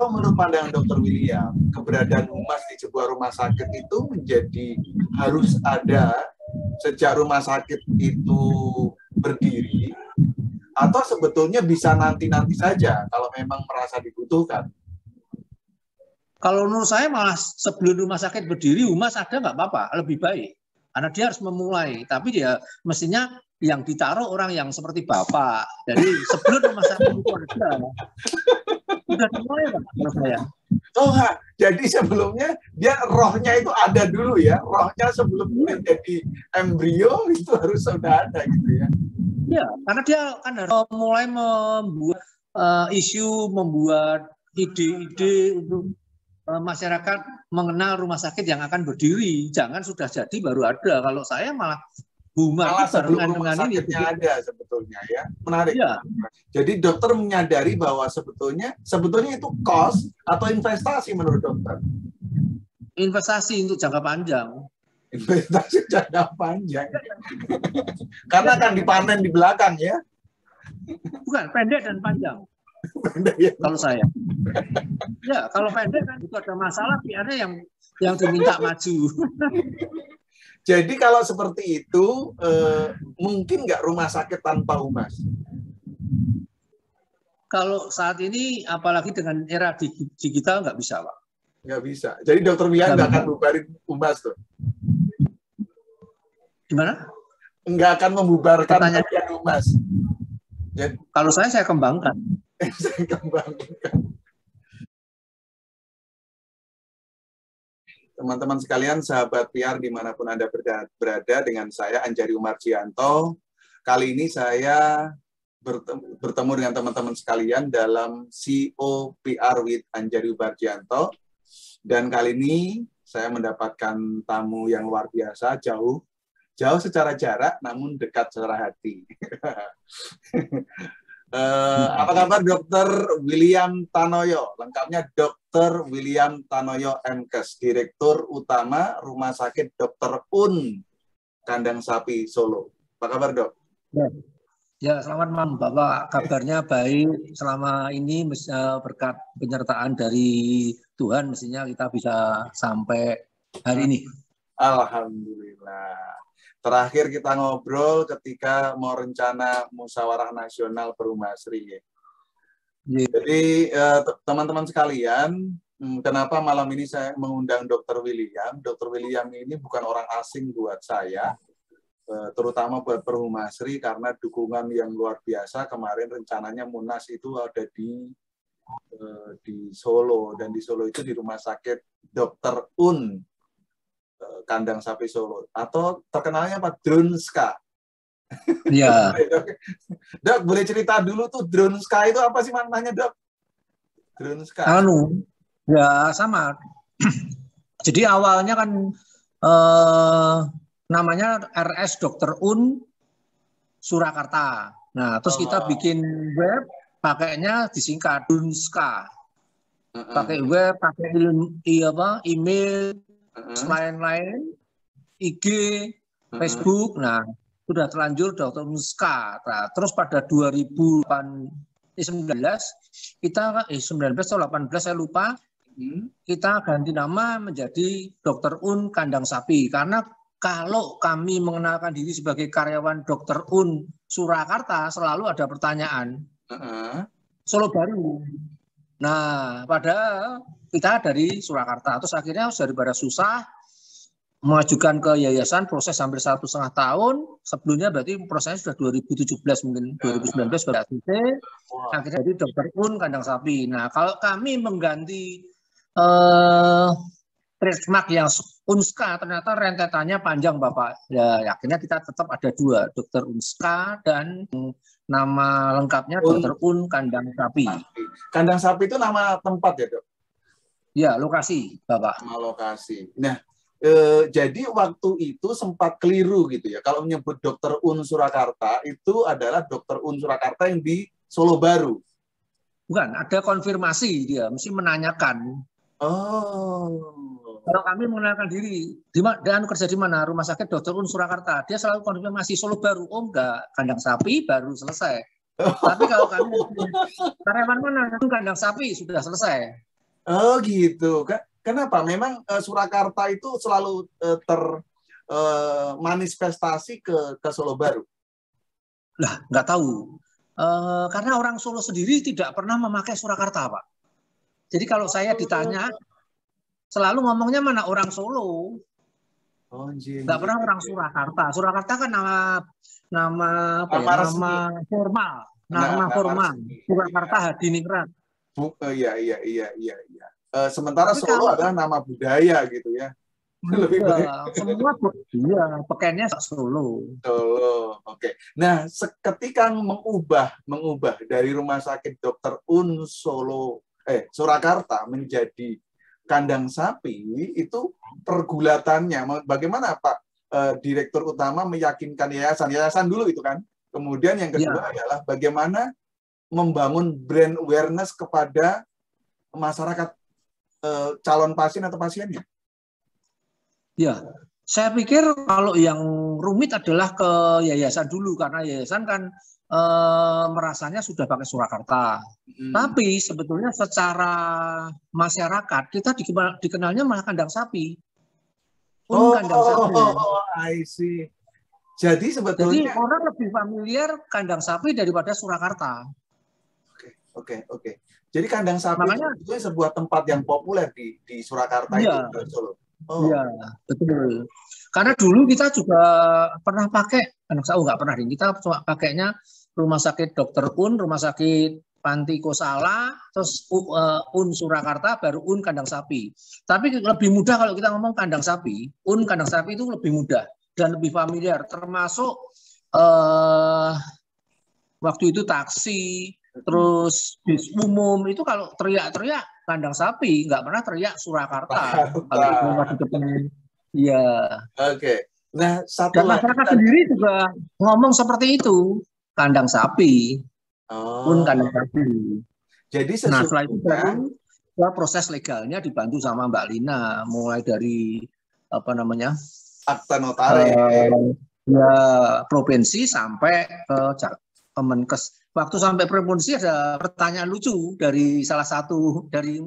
menurut pandangan Dr. William, keberadaan humas di sebuah rumah sakit itu harus ada sejak rumah sakit itu berdiri, atau sebetulnya bisa nanti-nanti saja kalau memang merasa dibutuhkan? Kalau menurut saya malah sebelum rumah sakit berdiri, humas ada nggak apa-apa, lebih baik. Karena dia harus memulai, tapi dia mestinya yang ditaruh orang yang seperti Bapak. Jadi sebelum rumah sakit itu ada, sudah dimulai Pak, menurut saya. Oh, jadi sebelumnya dia rohnya itu ada dulu ya, rohnya sebelum menjadi embrio itu harus sudah ada gitu ya. Ya, karena dia kan harus mulai membuat isu, membuat ide-ide untuk masyarakat mengenal rumah sakit yang akan berdiri. Jangan sudah jadi baru ada. Kalau saya malah humas sebelum rumah sakitnya ini ada sebetulnya ya. Menarik. Ya. Jadi dokter menyadari bahwa sebetulnya itu cost atau investasi menurut dokter? Investasi untuk jangka panjang. Investasi jangka panjang. Karena akan dipanen di belakang ya. Bukan, pendek dan panjang. Ya. Kalau saya, ya kalau pendek kan itu ada masalah, ada yang diminta maju. Jadi kalau seperti itu, mungkin nggak rumah sakit tanpa humas? Kalau saat ini, apalagi dengan era digital, nggak bisa, Pak. Nggak bisa. Jadi Dokter William nggak akan bubarin humas tuh? Gimana? Nggak akan membubarkan bagian humas. Jadi, kalau saya kembangkan. Saya kembangkan. Teman-teman sekalian, sahabat PR dimanapun Anda berada, dengan saya Anjari Umarjianto. Kali ini saya bertemu dengan teman-teman sekalian dalam CO PR with Anjari Umarjianto. Dan kali ini saya mendapatkan tamu yang luar biasa, jauh secara jarak, namun dekat secara hati. Apa kabar Dr. William Tanoyo? Lengkapnya Dr. William Tanoyo MKes, Direktur Utama Rumah Sakit Dr. Un Kandang Sapi Solo. Apa kabar Dok? Ya, selamat malam Bapak. Kabarnya baik. Selama ini berkat penyertaan dari Tuhan mestinya kita bisa sampai hari ini. Alhamdulillah. Terakhir kita ngobrol ketika mau rencana musyawarah nasional Perumasri. Jadi teman-teman sekalian, kenapa malam ini saya mengundang Dr. William? Dr. William ini bukan orang asing buat saya, terutama buat Perumasri karena dukungan yang luar biasa. Kemarin rencananya Munas itu ada di Solo, dan di Solo itu di Rumah Sakit Dr. Un Kandang Sapi Solo, atau terkenalnya apa? Drunska. Iya. Dok, boleh cerita dulu tuh Drunska itu apa sih maknanya, Dok? Drunska. Ya sama. Jadi awalnya kan namanya RS Dr. Un Surakarta. Nah, terus kita bikin web, pakainya disingkat Drunska. Pakai web, pakai email, lain-lain, IG, Facebook. Nah, sudah terlanjur Dr. Unska. Nah, terus pada 2019 kita 19 atau 18 saya lupa, kita ganti nama menjadi Dr. Un Kandang Sapi, karena kalau kami mengenalkan diri sebagai karyawan Dr. Un Surakarta selalu ada pertanyaan, Solo baru. Nah, padahal kita dari Surakarta, terus akhirnya daripada susah mengajukan ke yayasan, proses hampir 1,5 tahun. Sebelumnya berarti prosesnya sudah 2017 mungkin 2019 sudah selesai. Akhirnya jadi Dr. Un Kandang Sapi. Nah, kalau kami mengganti trademark yang Unska, ternyata rentetannya panjang Bapak. Ya, akhirnya kita tetap ada dua, Dr. Unska dan nama lengkapnya Dr. Un Kandang Sapi. Kandang Sapi itu nama tempat ya, Dok? Ya, lokasi, Bapak. Nama lokasi. Nah, jadi waktu itu sempat keliru gitu ya. Kalau menyebut Dr. Un Surakarta, itu adalah Dr. Un Surakarta yang di Solo Baru. Bukan, ada konfirmasi dia, mesti menanyakan. Oh. Kalau kami mengenalkan diri, dan kerja di mana? Rumah sakit Dr. Un Surakarta. Dia selalu konfirmasi Solo Baru. Oh enggak, Kandang Sapi baru selesai. Tapi kalau kami karyawan mana? Kandang Sapi sudah selesai. Oh gitu. Kenapa? Memang Surakarta itu selalu manifestasi ke Solo Baru. Lah, nggak tahu. Karena orang Solo sendiri tidak pernah memakai Surakarta, Pak. Jadi kalau saya ditanya, selalu ngomongnya mana orang Solo. Nggak pernah orang Surakarta. Surakarta kan nama formal. Nama formal. Surakarta Hadiningrat. Iya. Sementara tapi Solo adalah nama budaya gitu ya. Lebih baik. Semua pakainya Solo. Oke. Nah, ketika mengubah dari Rumah Sakit Dr. Un Surakarta menjadi kandang sapi, itu pergulatannya bagaimana Pak Direktur Utama meyakinkan yayasan dulu itu kan. Kemudian yang kedua adalah bagaimana membangun brand awareness kepada masyarakat calon pasien atau pasiennya. Ya, saya pikir kalau yang rumit adalah ke yayasan dulu, karena yayasan kan merasanya sudah pakai Surakarta. Tapi sebetulnya secara masyarakat kita dikenalnya malah kandang sapi. Kandang sapi. I see. Jadi sebetulnya orang lebih familiar kandang sapi daripada Surakarta. Oke. Jadi kandang sapi itu sebuah tempat yang populer di Surakarta itu. Iya, betul. Karena dulu kita juga pernah pakai kandang sapi, nggak pernah, kita cuma pakainya Rumah Sakit Dr. Un, Rumah Sakit Panti Kosala, terus Un Surakarta, baru Un kandang sapi. Tapi lebih mudah kalau kita ngomong kandang sapi, Un kandang sapi itu lebih mudah dan lebih familiar. Termasuk waktu itu taksi, terus bis umum itu kalau teriak-teriak kandang sapi, nggak pernah teriak Surakarta. Iya. Oke. Nah, dan masyarakat sendiri juga ngomong seperti itu, kandang sapi, pun kandang sapi. Jadi setelah itu baru proses legalnya dibantu sama Mbak Lina, mulai dari akta notaris, provinsi sampai ke Kemenkes. Waktu sampai provinsi ada pertanyaan lucu dari salah satu dari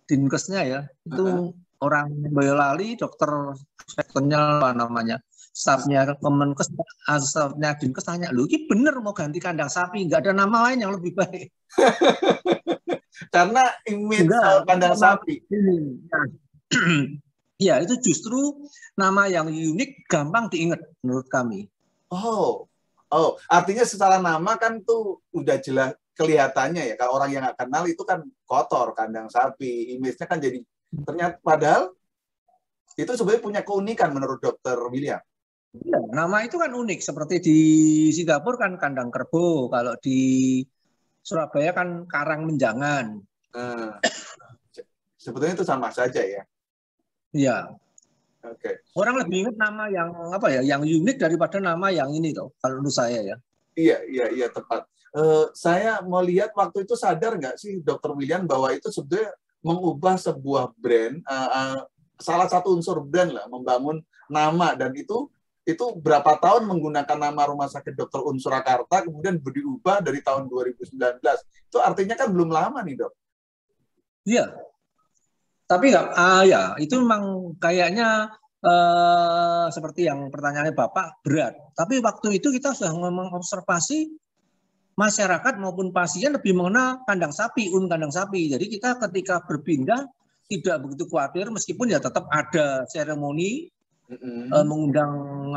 Dinkesnya ya, itu orang Boyolali, dokternya apa namanya, stafnya Kemenkes, stafnya Dinkes tanya, lu ini bener mau ganti kandang sapi, nggak ada nama lain yang lebih baik? Karena image kandang sapi. Ya, itu justru nama yang unik, gampang diingat menurut kami. Artinya secara nama kan tuh udah jelas kelihatannya ya. Kalau orang yang nggak kenal itu kan kotor, kandang sapi. Image-nya kan jadi ternyata padahal itu sebenarnya punya keunikan menurut Dokter William. Ya, nama itu kan unik. Seperti di Singapura kan kandang kerbau, kalau di Surabaya kan karang menjangan. Sebetulnya itu sama saja ya. Iya. Oke. Orang lebih ingat nama yang yang unik daripada nama yang ini toh, kalau menurut saya ya. Iya tepat. Saya mau lihat waktu itu sadar nggak sih Dokter William bahwa itu sebetulnya mengubah sebuah brand, salah satu unsur brand lah, membangun nama, dan itu berapa tahun menggunakan nama Rumah Sakit Dr. Un Surakarta, kemudian diubah dari tahun 2019. Itu artinya kan belum lama nih, Dok. Iya. Tapi ya itu memang kayaknya seperti yang pertanyaannya Bapak berat. Tapi waktu itu kita sudah mengobservasi masyarakat maupun pasien lebih mengenal kandang sapi, kandang sapi. Jadi kita ketika berpindah tidak begitu khawatir, meskipun ya tetap ada seremoni mengundang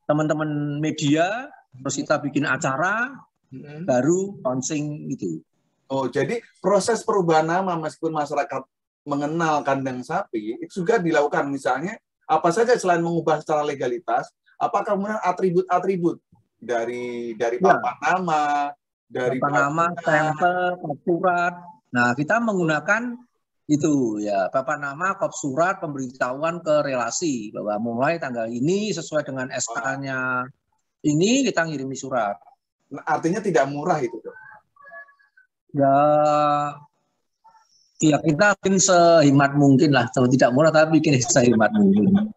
teman-teman media, terus kita bikin acara, baru launching gitu. Jadi proses perubahan nama meskipun masyarakat mengenal kandang sapi itu juga dilakukan, misalnya apa saja selain mengubah secara legalitas, apakah kemudian atribut-atribut dari papan nama, dari papan nama, stempel, kop surat. Nah, kita menggunakan itu ya, papan nama, kop surat, pemberitahuan ke relasi bahwa mulai tanggal ini sesuai dengan SK-nya ini kita ngirimi surat. Nah, artinya tidak murah itu, Dok. Ya kita bikin sehemat mungkin lah, kalau tidak murah tapi bikin sehemat mungkin.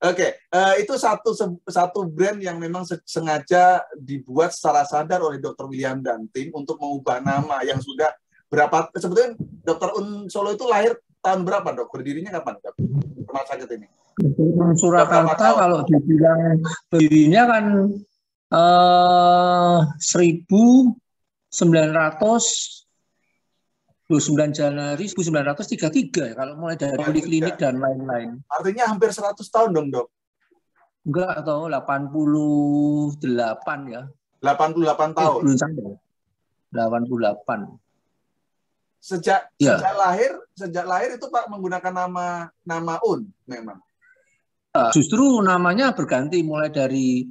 Oke, itu satu brand yang memang sengaja dibuat secara sadar oleh Dr. William dan tim untuk mengubah nama yang sudah berapa. Sebetulnya Dr. Un Solo itu lahir tahun berapa, Dok? Berdirinya kapan, Dok? Rumah sakit ini? Surakarta kalau dibilang berdirinya kan 29 Januari 1933 ya, kalau mulai dari poliklinik dan lain-lain. Artinya hampir 100 tahun dong, Dok? Enggak, atau 88 ya. 88 tahun? Belum sampai. 88. Sejak lahir itu Pak menggunakan nama Un memang. Justru namanya berganti mulai dari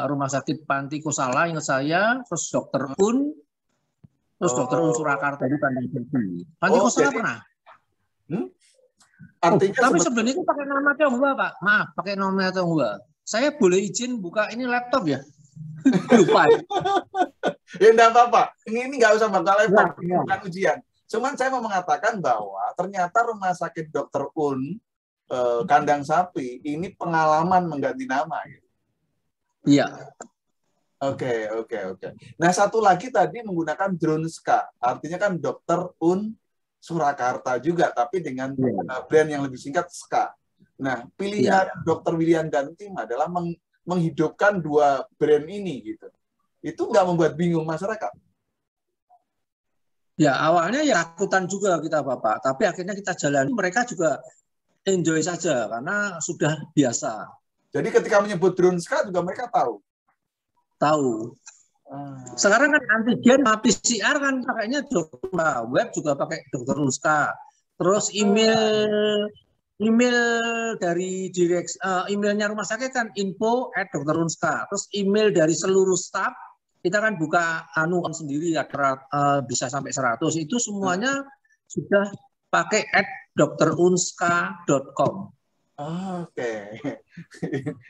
Rumah Sakit Panti Kosala ingat saya, terus Dokter Un, terus Dokter Un Surakarta di Kandang Sapi. Panti Kosala pernah? Artinya tapi sebenarnya itu pakai nama Tionghoa, Pak. Maaf, pakai nama Tionghoa. Saya boleh izin buka ini laptop ya? Lupa. Ya enggak apa-apa. Ini nggak usah bakal laptop, bukan ujian. Cuman saya mau mengatakan bahwa ternyata Rumah Sakit Dr. Un Kandang Sapi ini pengalaman mengganti nama. Iya. Oke. Nah, satu lagi tadi menggunakan Drunska. Artinya kan Dr. Un Surakarta juga, tapi dengan brand yang lebih singkat SKA. Nah, pilihan Dr. William dan tim adalah menghidupkan dua brand ini gitu. Itu nggak membuat bingung masyarakat? Ya, awalnya ya takutan juga kita, Bapak. Tapi akhirnya kita jalani, mereka juga enjoy saja karena sudah biasa. Jadi ketika menyebut Drunska juga mereka tahu? Tahu. Sekarang kan antigen PCR kan pakainya dokter, web juga pakai Dokter Unska. Terus email dari emailnya rumah sakit kan info@dokterunska. Terus email dari seluruh staf kita kan buka sendiri bisa sampai 100. Itu semuanya sudah pakai @dokterunska.com. Oke.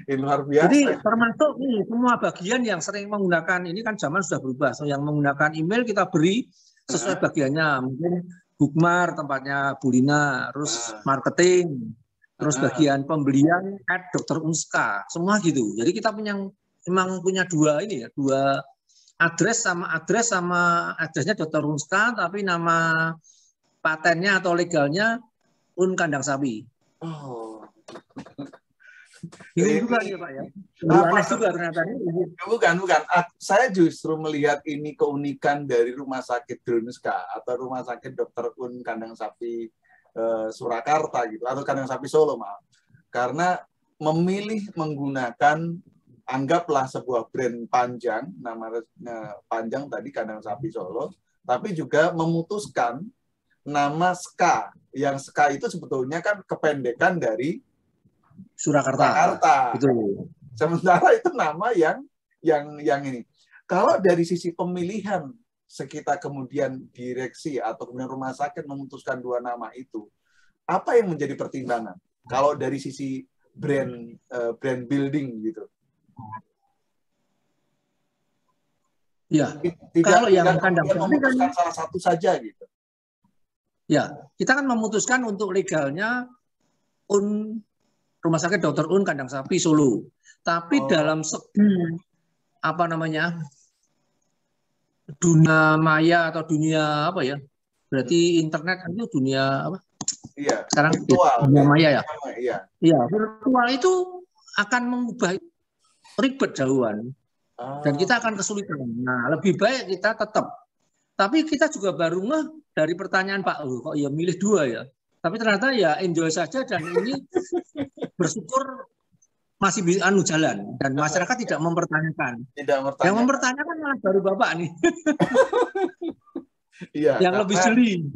Ini luar biasa. Jadi termasuk nih semua bagian yang sering menggunakan ini kan zaman sudah berubah. So, yang menggunakan email kita beri sesuai bagiannya. Mungkin Bookmar tempatnya Bu Lina, terus marketing, terus bagian pembelian @dokterunska. Semua gitu. Jadi kita memang punya dua address sama addressnya Dr. Unska, tapi nama patennya atau legalnya Un Kandang Sapi. Bingung juga ya Pak ya. Juga ternyata. Bukan. Saya justru melihat ini keunikan dari Rumah Sakit Drunska atau Rumah Sakit Dr. Un Kandang Sapi Surakarta gitu, atau Kandang Sapi Solo, maaf. Karena memilih menggunakan, anggaplah sebuah brand panjang, nama panjang tadi Kandang Sapi Solo, tapi juga memutuskan nama SKA. Yang SKA itu sebetulnya kan kependekan dari Surakarta. Betul. Sementara itu nama yang ini. Kalau dari sisi pemilihan sekitar kemudian direksi atau kemudian rumah sakit memutuskan dua nama itu, apa yang menjadi pertimbangan? Kalau dari sisi brand building gitu. Ya. Kalau yang Kandang Sapi kan salah satu saja gitu. Ya, kita kan memutuskan untuk legalnya Rumah Sakit Dr. Un Kandang Sapi Solo. Tapi dalam segi dunia maya atau dunia apa ya? Berarti internet itu dunia apa? Iya. Sekarang virtual. Dunia maya ya. Iya. Virtual itu akan mengubah ribet jauhan. Dan kita akan kesulitan. Nah, lebih baik kita tetap. Tapi kita juga baru dari pertanyaan Pak, kok ya milih dua ya. Tapi ternyata ya enjoy saja dan ini bersyukur masih bisa jalan dan masyarakat tidak mempertanyakan. Yang mempertanyakan malah baru Bapak nih. Iya. Yang lebih jeli.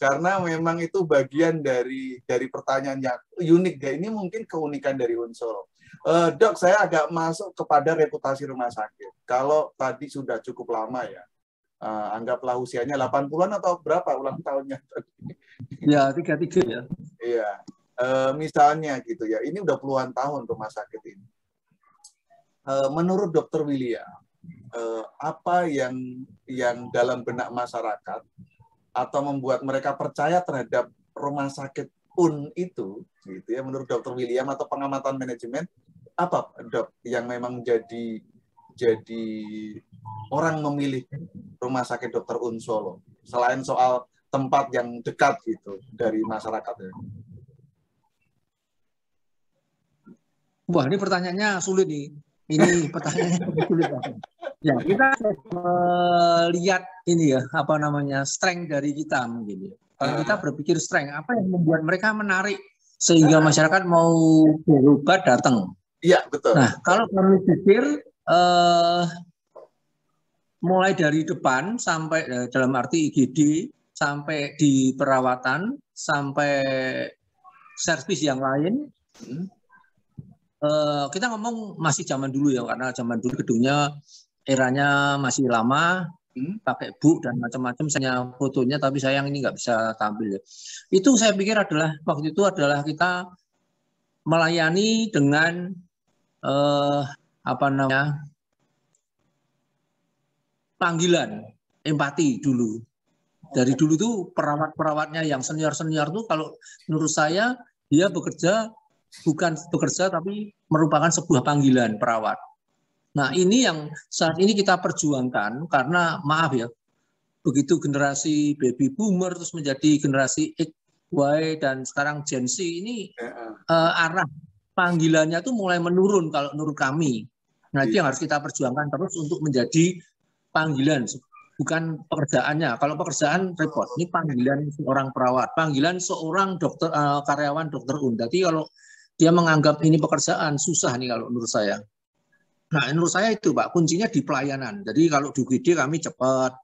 Karena memang itu bagian dari pertanyaan yang unik ya. Ini mungkin keunikan dari Unsolo. Dok, saya agak masuk kepada reputasi rumah sakit. Kalau tadi sudah cukup lama ya. Anggaplah usianya 80-an atau berapa ulang tahunnya? Ya, 33 ya. Iya. Misalnya gitu ya, ini udah puluhan tahun rumah sakit ini. Menurut Dr. William, apa yang dalam benak masyarakat atau membuat mereka percaya terhadap rumah sakit Un itu, gitu ya, menurut Dr. William atau pengamatan manajemen, apa dok yang memang jadi orang memilih Rumah Sakit Dr. Un Solo selain soal tempat yang dekat gitu dari masyarakat ya? Wah, ini pertanyaannya sulit nih. Ini pertanyaannya sulit. Ya, kita melihat ini ya, apa namanya, strength dari kita mungkin ya. Kalau kita berpikir strength, apa yang membuat mereka menarik sehingga masyarakat mau berobat datang. Iya, betul. Nah, kalau kami pikir mulai dari depan sampai dalam arti IGD, sampai di perawatan, sampai servis yang lain, kita ngomong masih zaman dulu ya, karena zaman dulu gedungnya eranya masih lama, pakai book dan macam-macam, saya fotonya, tapi sayang ini nggak bisa tampil ya. Itu saya pikir adalah waktu itu adalah kita melayani dengan apa namanya, panggilan empati dulu. Dari dulu tuh perawat-perawatnya yang senior-senior tuh kalau menurut saya dia bekerja bukan bekerja tapi merupakan sebuah panggilan perawat. Nah, ini yang saat ini kita perjuangkan karena maaf ya, begitu generasi baby boomer terus menjadi generasi X, Y, dan sekarang Gen Z ini arah panggilannya tuh mulai menurun kalau menurut kami. Nah, itu yang harus kita perjuangkan terus untuk menjadi panggilan, bukan pekerjaannya. Kalau pekerjaan repot, ini panggilan seorang perawat, panggilan seorang dokter, karyawan Dr. Un. Jadi kalau dia menganggap ini pekerjaan, susah nih kalau menurut saya. Nah, menurut saya itu Pak, kuncinya di pelayanan. Jadi kalau di UGD kami cepat,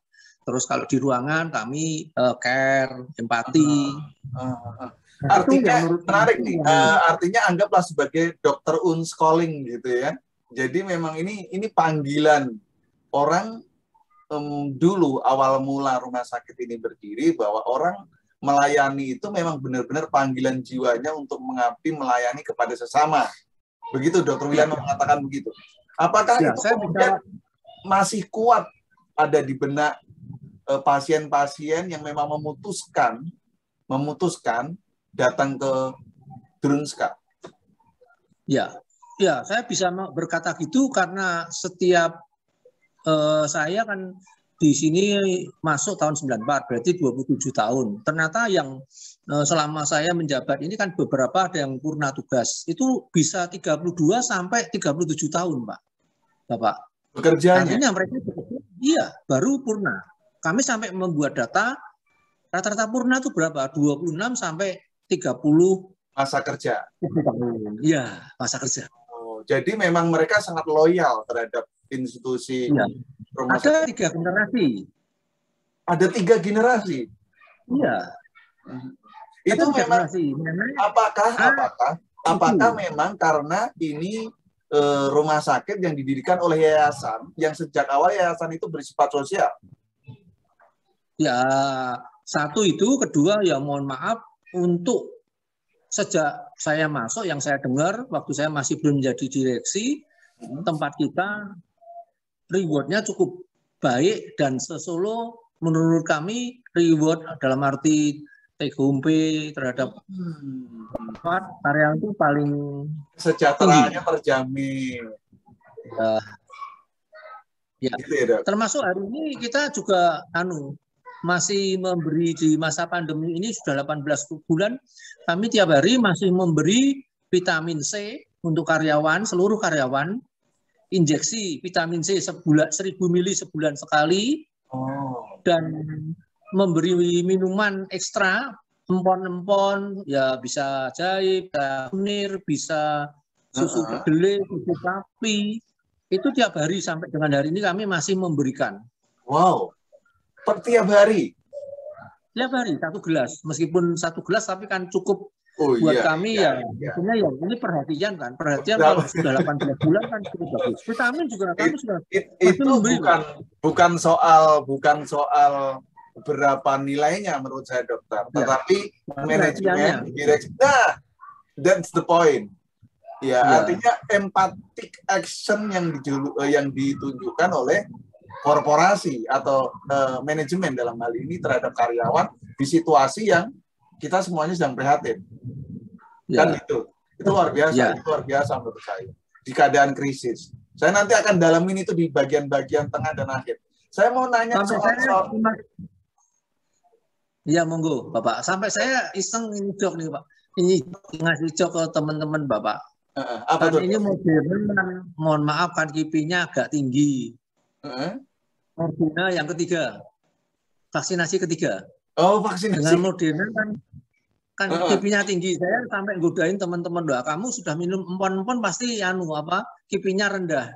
terus kalau di ruangan kami care, empati. Artinya menarik nih, artinya anggaplah sebagai Dr. Un calling gitu ya. Jadi memang ini panggilan orang. Dulu awal mula rumah sakit ini berdiri bahwa orang melayani itu memang benar-benar panggilan jiwanya untuk mengabdi melayani kepada sesama. Begitu Dr. William mengatakan begitu. Apakah itu kemudian masih kuat ada di benak pasien-pasien yang memang memutuskan datang ke Drunska? Ya, saya bisa berkata gitu karena setiap saya kan di sini masuk tahun 94, berarti 27 tahun. Ternyata yang selama saya menjabat ini kan beberapa ada yang purna tugas. Itu bisa 32 sampai 37 tahun, Pak. Bapak. Bekerjanya? Artinya mereka iya, baru purna. Kami sampai membuat data, rata-rata purna itu berapa? 26 sampai 30 masa kerja. Iya, masa kerja. Oh, jadi memang mereka sangat loyal terhadap institusi rumah sakit. Ada 3 generasi. Ada 3 generasi? Iya. Itu memang apakah memang karena ini rumah sakit yang didirikan oleh yayasan yang sejak awal yayasan itu bersifat sosial? Ya, satu itu, kedua ya mohon maaf untuk sejak saya masuk yang saya dengar waktu saya masih belum menjadi direksi, tempat kita rewardnya cukup baik dan sesolo menurut kami reward dalam arti take home pay terhadap karyawan itu paling sejahteraannya terjamin. Ya. Gitu ya, termasuk hari ini kita juga masih memberi di masa pandemi ini sudah 18 bulan kami tiap hari masih memberi vitamin C untuk karyawan, seluruh karyawan. Injeksi vitamin C 1000 mili sebulan sekali, dan memberi minuman ekstra, empon-empon, ya bisa jahe, bisa kunir, bisa susu kedelai, susu sapi, itu tiap hari sampai dengan hari ini kami masih memberikan. Wow, per tiap hari? Tiap hari 1 gelas, meskipun 1 gelas tapi kan cukup. Buat kami maksudnya ya ini perhatian kalau sudah 18 bulan kan cukup bagus. Vitamin juga kami sudah itu bukan soal berapa nilainya menurut saya dokter, tetapi manajemen direksi. Nah, that's the point. Ya, artinya empathic action yang ditunjukkan oleh korporasi atau manajemen dalam hal ini terhadap karyawan di situasi yang kita semuanya sedang prihatin. Kan itu luar biasa, itu luar biasa menurut saya. Di keadaan krisis. Saya nanti akan dalamin itu di bagian-bagian tengah dan akhir. Saya mau nanya soal iya, monggo, Bapak. Sampai saya iseng ini jok nih, Pak. Ini ngasih jok ke teman-teman Bapak. Apa kan tuh? Ini Moderna, mohon maaf kan kipinya agak tinggi. Moderna yang ketiga. Vaksinasi ketiga. Oh, vaksinasi. Dengan Moderna kan kipinya tinggi. Saya sampai godain teman-teman, doa kamu sudah minum empon-empon pasti kipinya rendah.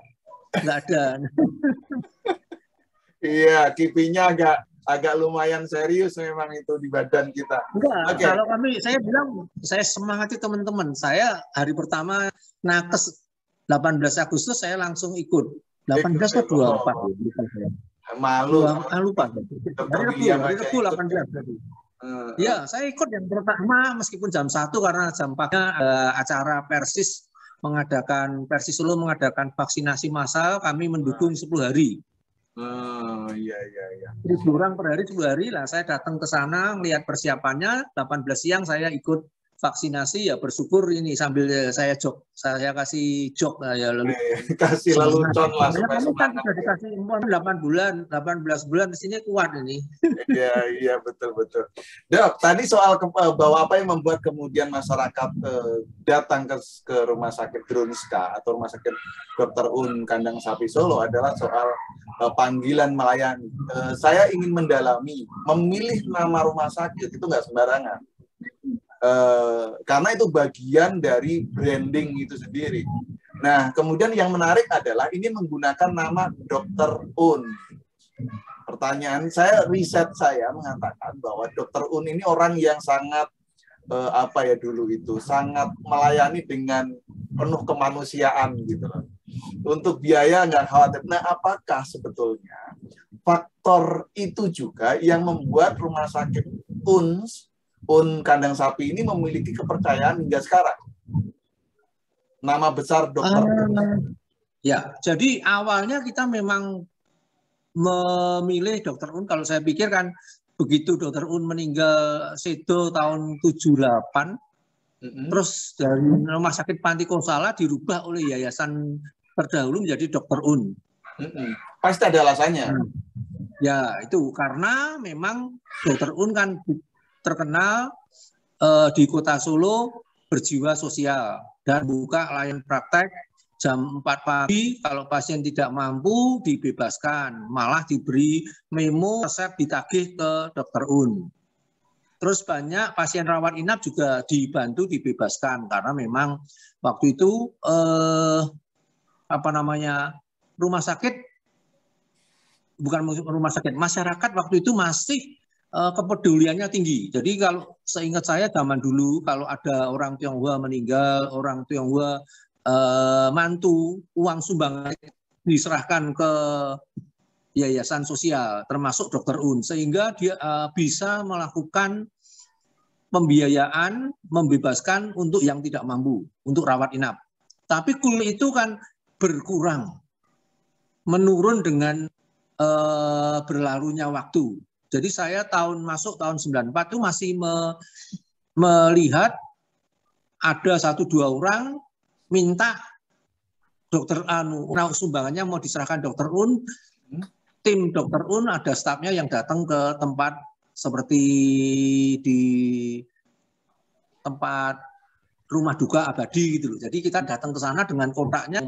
Nggak ada. Iya, kipinya agak lumayan serius memang itu di badan kita. Enggak, kalau saya bilang, saya semangati teman-teman. Saya hari pertama nakes 18 Agustus saya langsung ikut. 18 atau 24? Malu. Lupa. Hari Rabu 18. Ya, saya ikut yang pertama meskipun jam 1 karena jam 4-nya acara Persis Solo mengadakan vaksinasi massal, kami mendukung 10 hari. Iya. 1000 orang per hari 10 hari lah. Saya datang ke sana melihat persiapannya. 18 siang saya ikut vaksinasi, ya bersyukur ini sambil saya kasih jok ya, lalu kasih lelucon lah supaya kan sudah dikasih umur 8 bulan 18 bulan di sini kuat ini. Iya betul. Dok, tadi soal bahwa apa yang membuat kemudian masyarakat datang ke rumah sakit Drunska atau rumah sakit Dr. Un Kandang Sapi Solo adalah soal panggilan melayani. Saya ingin mendalami, memilih nama rumah sakit itu nggak sembarangan. Karena itu bagian dari branding itu sendiri. Nah, kemudian yang menarik adalah ini menggunakan nama Dr. Un. Pertanyaan saya, riset saya mengatakan bahwa Dr. Un ini orang yang sangat sangat melayani dengan penuh kemanusiaan gitu loh. Untuk biaya nggak khawatir. Nah, apakah sebetulnya faktor itu juga yang membuat rumah sakit Un Kandang Sapi ini memiliki kepercayaan hingga sekarang? Nama besar Dr. Ya, jadi awalnya kita memang memilih Dr. Un. Kalau saya pikir kan begitu Dr. Un meninggal sedo tahun 78, terus dari rumah sakit Panti Kosala dirubah oleh yayasan terdahulu menjadi Dr. Un. Pasti ada alasannya. Ya, itu karena memang Dr. Un kan terkenal di Kota Solo berjiwa sosial dan buka layanan praktek jam 4 pagi. Kalau pasien tidak mampu dibebaskan, malah diberi memo resep ditagih ke Dr. Un. Terus banyak pasien rawat inap juga dibantu dibebaskan karena memang waktu itu masyarakat waktu itu masih kepeduliannya tinggi. Jadi kalau seingat saya zaman dulu kalau ada orang Tionghoa meninggal, orang Tionghoa mantu, uang sumbangan diserahkan ke yayasan sosial termasuk Dr. Un, sehingga dia bisa melakukan pembiayaan membebaskan untuk yang tidak mampu untuk rawat inap. Tapi itu kan berkurang, menurun dengan berlalunya waktu. Jadi saya masuk tahun 94 itu masih melihat ada 1-2 orang minta Dr. sumbangannya mau diserahkan Dr. Un. Tim Dr. Un ada stafnya yang datang ke tempat seperti di tempat rumah duka abadi gitu loh. Jadi kita datang ke sana dengan kotaknya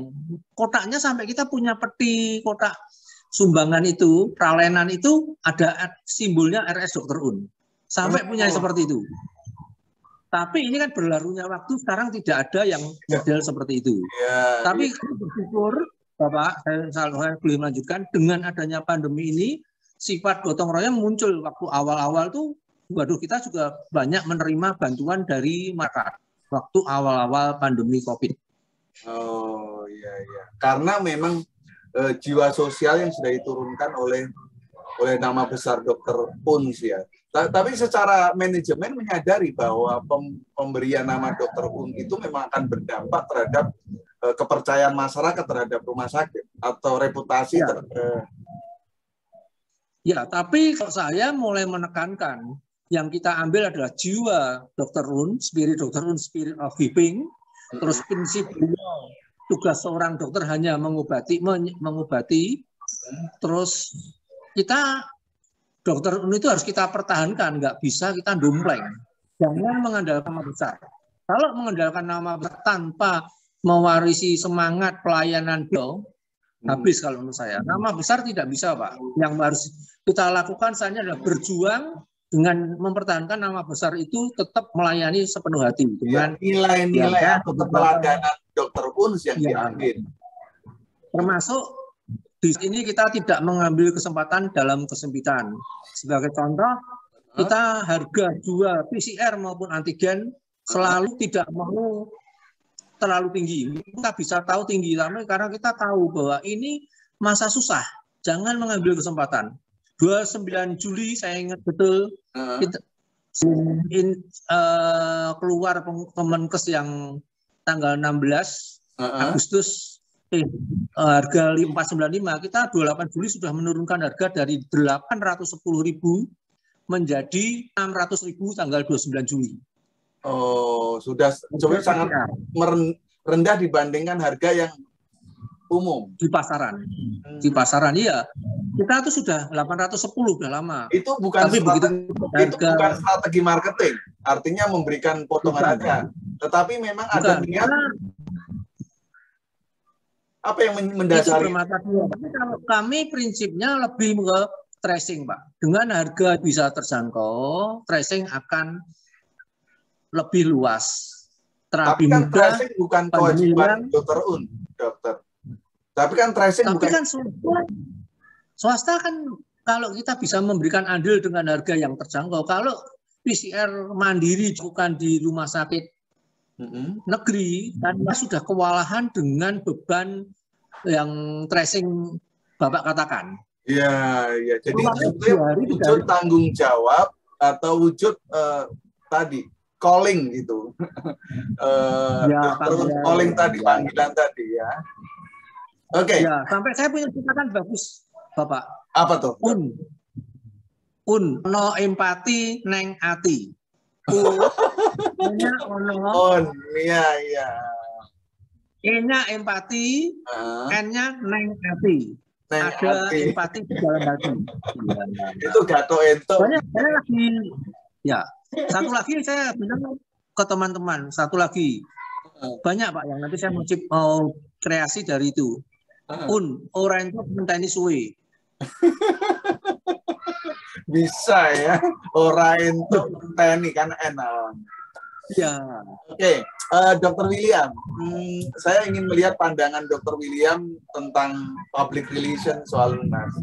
sampai kita punya peti kotak sumbangan itu, pralenan itu ada simbolnya RS Dr. Un. Sampai punya seperti itu. Tapi ini kan berlalunya waktu, sekarang tidak ada yang model seperti itu. Tapi bersyukur, Bapak, saya boleh melanjutkan, dengan adanya pandemi ini, sifat gotong royong muncul waktu awal-awal tuh, kita juga banyak menerima bantuan dari masyarakat waktu awal-awal pandemi COVID. Oh iya. Karena memang jiwa sosial yang sudah diturunkan oleh nama besar Dr. Un sih ya. Tapi secara manajemen menyadari bahwa pemberian nama Dr. Un itu memang akan berdampak terhadap kepercayaan masyarakat terhadap rumah sakit atau reputasi. Ya, tapi kalau saya mulai menekankan yang kita ambil adalah jiwa Dr. Un, spirit Dr. Un, spirit of giving. Terus prinsip tugas seorang dokter hanya mengobati. Terus kita Dr. Un itu harus kita pertahankan, nggak bisa kita dompleng. Jangan mengandalkan nama besar. Kalau mengandalkan nama besar tanpa mewarisi semangat pelayanan beliau, habis kalau menurut saya. Nama besar tidak bisa, Pak. Yang harus kita lakukan saja adalah berjuang dengan mempertahankan nama besar itu, tetap melayani sepenuh hati dengan nilai-nilai atau keteladanan Dr. Un yang diambil. Termasuk di sini kita tidak mengambil kesempatan dalam kesempitan. Sebagai contoh, kita harga jual PCR maupun antigen selalu tidak mau terlalu tinggi. Kita bisa tahu tinggi karena kita tahu bahwa ini masa susah. Jangan mengambil kesempatan. 29 Juli saya ingat betul kita, keluar Kemenkes yang tanggal 16 Agustus harga 495, kita 28 Juli sudah menurunkan harga dari 810.000 menjadi 600.000 tanggal 29 Juli. Oh, sudah sangat rendah dibandingkan harga yang umum di pasaran. Di pasaran iya. Kita tuh sudah 810 udah lama. Itu bukan strategi marketing. Artinya memberikan potongan harga. Tetapi memang ada niat. Apa yang mendasari? Kami prinsipnya lebih ke tracing, Pak. Dengan harga bisa terjangkau, tracing akan lebih luas. Tapi kan tracing bukan kewajiban Dr. Un, dokter. Tapi kan tracing bukan. Kan swasta kan kalau kita bisa memberikan andil dengan harga yang terjangkau. Kalau PCR mandiri bukan di rumah sakit negeri, karena sudah kewalahan dengan beban yang tracing Bapak katakan. Iya, iya. Jadi wujud tanggung jawab atau wujud tadi calling itu, calling tadi, panggilan tadi ya. Oke. Ya, sampai saya punya catatan bagus, Bapak. Apa tuh? No empati neng ati. Iya, iya. E-nya empati, N-nya neng ati. Ada empati di dalam hati. Itu Gato Ento. Saya lagi, ya. Satu lagi saya bilang ke teman-teman, satu lagi. Banyak, Pak, yang nanti saya mau kreasi dari itu. Orang itu menteni suwe. Bisa ya, orang itu menteni kan enak. Ya. Oke, Dr. William, saya ingin melihat pandangan Dr. William tentang public relation soal UNAS.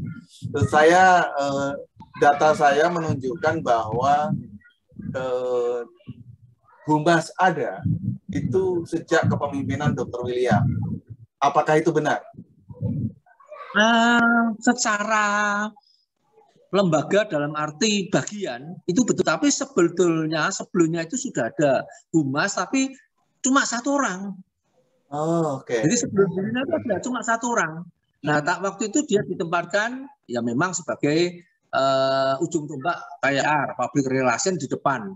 Data saya menunjukkan bahwa Humas ada itu sejak kepemimpinan Dr. William. Apakah itu benar? Secara lembaga dalam arti bagian itu betul, tapi sebelumnya itu sudah ada Humas, tapi cuma satu orang. Oh, oke. Jadi sebelumnya itu ada cuma satu orang. Nah, waktu itu dia ditempatkan ya memang sebagai ujung tombak kayak public relation di depan.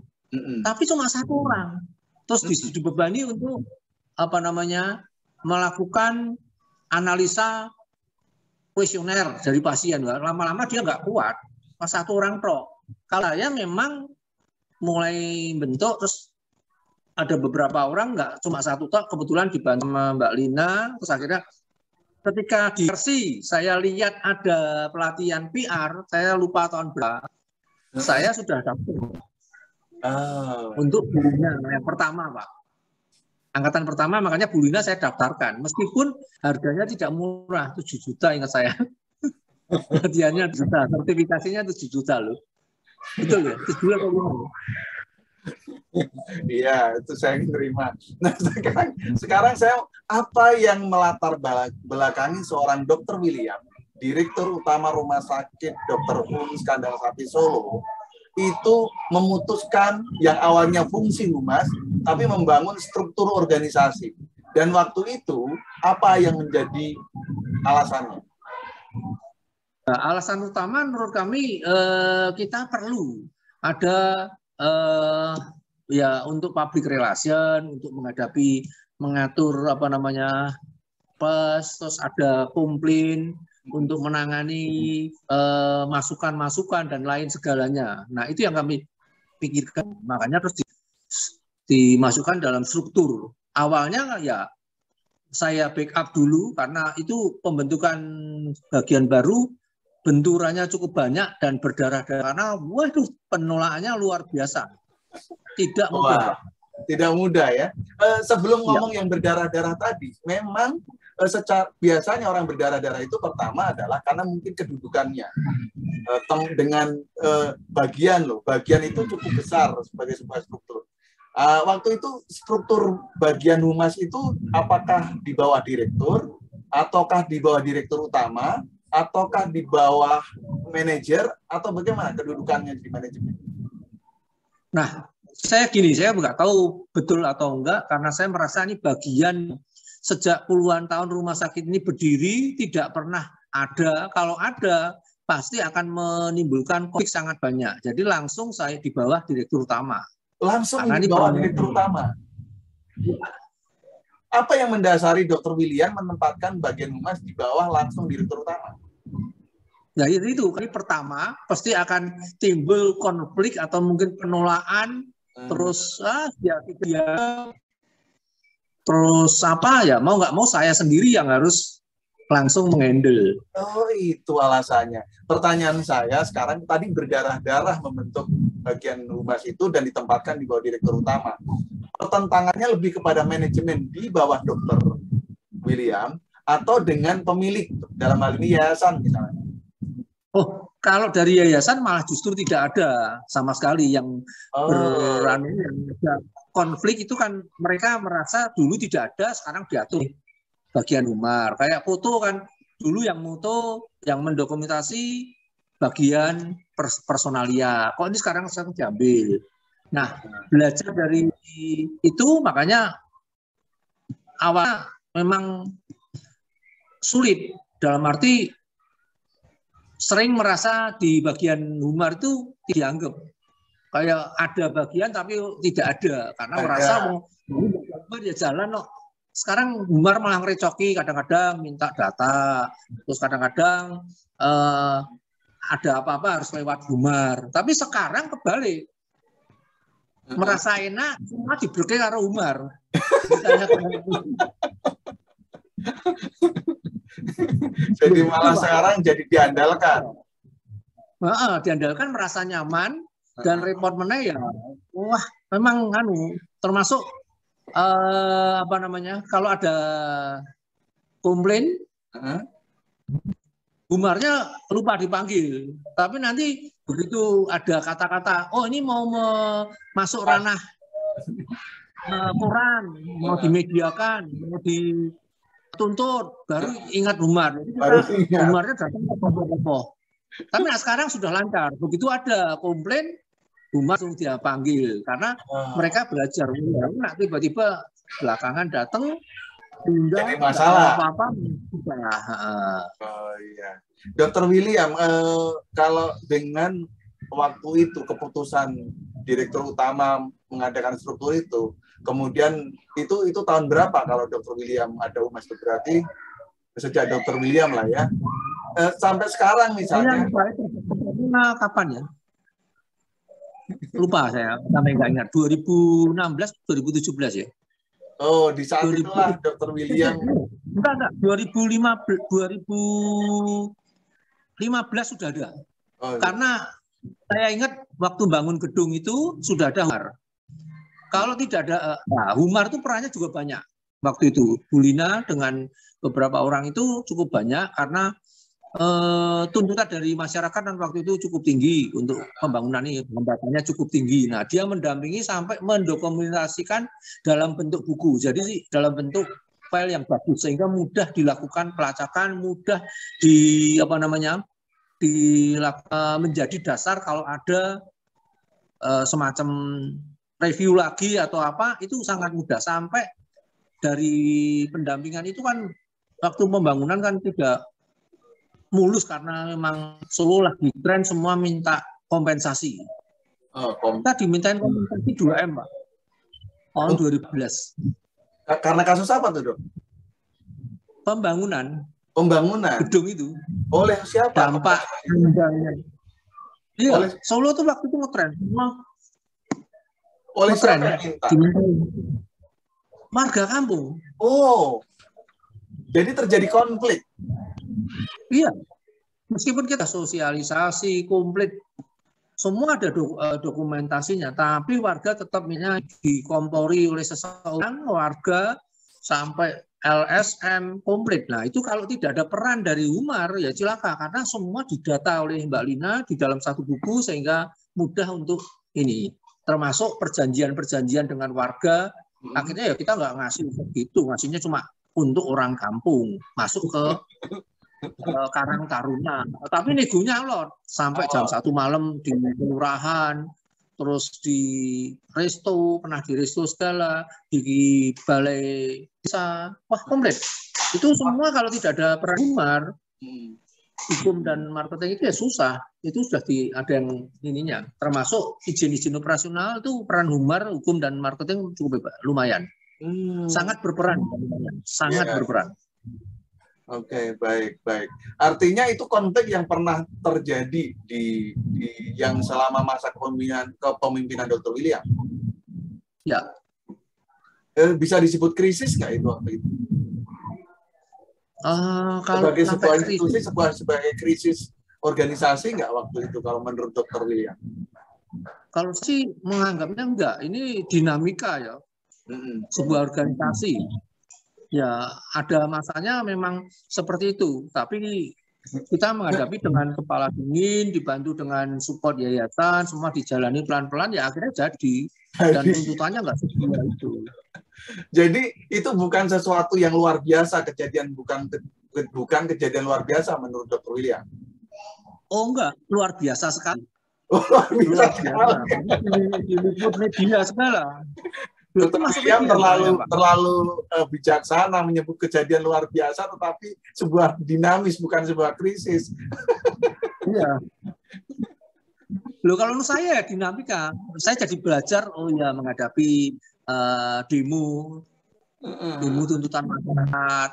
Tapi cuma satu orang. Terus dibebani untuk melakukan analisa kuesioner dari pasien. Lama-lama dia nggak kuat, pas satu orang Kalau saya memang mulai bentuk, terus ada beberapa orang, nggak cuma satu kebetulan dibantu sama Mbak Lina, terus akhirnya ketika di versi saya lihat ada pelatihan PR, saya lupa tahun berapa, saya sudah daftar untuk burunya yang pertama, Pak. Angkatan pertama, makanya Bu Lina saya daftarkan. Meskipun harganya tidak murah, 7 juta ingat saya. Hadiahnya juta, sertifikasinya 7 juta loh. Betul ya? 7 juta kalau Iya, itu saya terima. Nah, sekarang saya apa yang melatar belakangi seorang Dr. William, Direktur Utama Rumah Sakit Dr. Un Kandang Sapi Solo, itu memutuskan yang awalnya fungsi humas, tapi membangun struktur organisasi. Dan waktu itu, apa yang menjadi alasannya? Nah, alasan utama menurut kami, kita perlu ada ya untuk public relation, untuk mengatur apa namanya terus ada komplain untuk menangani masukan-masukan dan lain segalanya. Nah itu yang kami pikirkan, makanya terus dimasukkan dalam struktur. Awalnya ya saya backup dulu karena itu pembentukan bagian baru, benturannya cukup banyak dan berdarah-darah karena waduh penolakannya luar biasa. Tidak mudah. Tidak mudah ya. Sebelum ngomong yang berdarah-darah tadi, memang secara biasanya orang berdarah-darah itu pertama adalah karena mungkin kedudukannya dengan bagian itu cukup besar sebagai sebuah struktur. Waktu itu struktur bagian humas itu apakah di bawah direktur, ataukah di bawah direktur utama, ataukah di bawah manajer, atau bagaimana kedudukannya di manajemen? Nah, saya nggak tahu betul atau enggak karena saya merasa ini bagian sejak puluhan tahun rumah sakit ini berdiri tidak pernah ada. Kalau ada pasti akan menimbulkan konflik sangat banyak. Jadi langsung saya di bawah direktur utama. Langsung di bawah direktur utama. Apa yang mendasari Dr. William menempatkan bagian humas di bawah langsung direktur utama? Nah itu kali pertama pasti akan timbul konflik atau mungkin penolakan. Terus terus apa ya mau nggak mau saya sendiri yang harus langsung menghandle. Oh itu alasannya. Pertanyaan saya sekarang tadi berdarah-darah membentuk bagian humas itu dan ditempatkan di bawah direktur utama. Pertentangannya lebih kepada manajemen di bawah Dr. William atau dengan pemilik dalam hal ini yayasan misalnya. Oh, kalau dari yayasan malah justru tidak ada sama sekali yang konflik itu kan mereka merasa dulu tidak ada, sekarang diatur bagian humar. Kayak foto kan dulu yang foto, yang mendokumentasi bagian personalia. Kok ini sekarang diambil. Nah, belajar dari itu makanya awal memang sulit dalam arti sering merasa di bagian humar itu dianggap kayak ada bagian tapi tidak ada karena merasa humar ya jalan loh. Sekarang humar malah ngerecoki, kadang-kadang minta data, terus kadang-kadang ada apa-apa harus lewat humar. Tapi sekarang kebalik, merasa enak semua dibloke karo humar. Jadi malah sekarang jadi diandalkan. Diandalkan merasa nyaman dan report mana ya, wah memang termasuk apa namanya kalau ada komplain, humarnya lupa dipanggil. Tapi nanti begitu ada kata-kata, oh ini mau masuk ranah koran, mau dimediakan, mau dituntut, baru ingat humar. Humarnya datang ke tapi sekarang sudah lancar. Begitu ada komplain, humar langsung dia panggil karena mereka belajar. Nah, tiba-tiba belakangan datang, jadi masalah. Apa-apa. Oh iya, Dr. William, kalau dengan waktu itu keputusan direktur utama mengadakan struktur itu, kemudian itu tahun berapa kalau Dr. William ada humas itu berarti sejak Dr. William lah ya. Sampai sekarang misalnya. Kapan ya? Lupa saya, sampai nggak ingat. 2016, 2017 ya. Oh, di saat itulah Dr. William. Enggak. 2015 sudah ada. Oh, iya. Karena saya ingat waktu bangun gedung itu sudah ada humar. Kalau tidak ada, humar itu perannya juga banyak. Waktu itu Bu Lina dengan beberapa orang itu cukup banyak karena tuntutan dari masyarakat dan waktu itu cukup tinggi untuk pembangunan ini, pembangunannya cukup tinggi. Nah, dia mendampingi sampai mendokumentasikan dalam bentuk buku. Jadi dalam bentuk file yang bagus sehingga mudah dilakukan pelacakan, mudah menjadi dasar kalau ada semacam review lagi atau apa, itu sangat mudah. Sampai dari pendampingan itu kan waktu pembangunan kan tidak mulus karena memang Solo lagi tren semua minta kompensasi. Kita dimintain kompensasi 2M, Pak. Tahun 2012. Karena kasus apa tuh, Dok? Pembangunan. Pembangunan gedung itu. Oleh siapa? Dampak rendahnya. Iya, Solo tuh waktu itu ngetren. Oleh siapa yang minta? Warga kampung. Oh, jadi terjadi konflik. Iya, meskipun kita sosialisasi komplit, semua ada dokumentasinya, tapi warga tetap dikompori oleh seseorang, warga sampai LSM komplit. Nah, itu kalau tidak ada peran dari Umar, ya celaka, karena semua didata oleh Mbak Lina di dalam satu buku, sehingga mudah untuk ini. Termasuk perjanjian-perjanjian dengan warga. Akhirnya ya kita nggak ngasih begitu, ngasihnya cuma untuk orang kampung masuk ke Karang Taruna. Tapi negonya alot sampai jam 1 malam di kelurahan, terus di resto, pernah di resto segala, di balai desa, wah komplit. Itu semua kalau tidak ada peran Umar, hukum dan marketing itu ya susah. Itu sudah ada yang ininya, termasuk izin-izin operasional itu peran Umar, hukum dan marketing cukup lumayan. Sangat berperan, sangat berperan. Oke, baik. Artinya itu konflik yang pernah terjadi di yang selama masa kepemimpinan Dr. William. Ya. Bisa disebut krisis nggak itu waktu itu? Kalau sebagai sebuah institusi, sebagai krisis organisasi nggak waktu itu kalau menurut Dr. William? Kalau sih menganggapnya enggak, ini dinamika ya, sebuah organisasi. Ya ada masanya memang seperti itu, tapi kita menghadapi dengan kepala dingin, dibantu dengan support yayasan, semua dijalani pelan-pelan, ya akhirnya jadi. Dan tuntutannya nggak sesuai itu. Jadi itu bukan sesuatu yang luar biasa, kejadian bukan kejadian luar biasa menurut Dr. William. Oh enggak, luar biasa sekali. Luar biasa. Diliput media segala. Dr. William terlalu bijaksana menyebut kejadian luar biasa, tetapi sebuah dinamis, bukan sebuah krisis. Iya. Loh, kalau menurut saya dinamika, saya jadi belajar, oh ya menghadapi demo tuntutan masyarakat.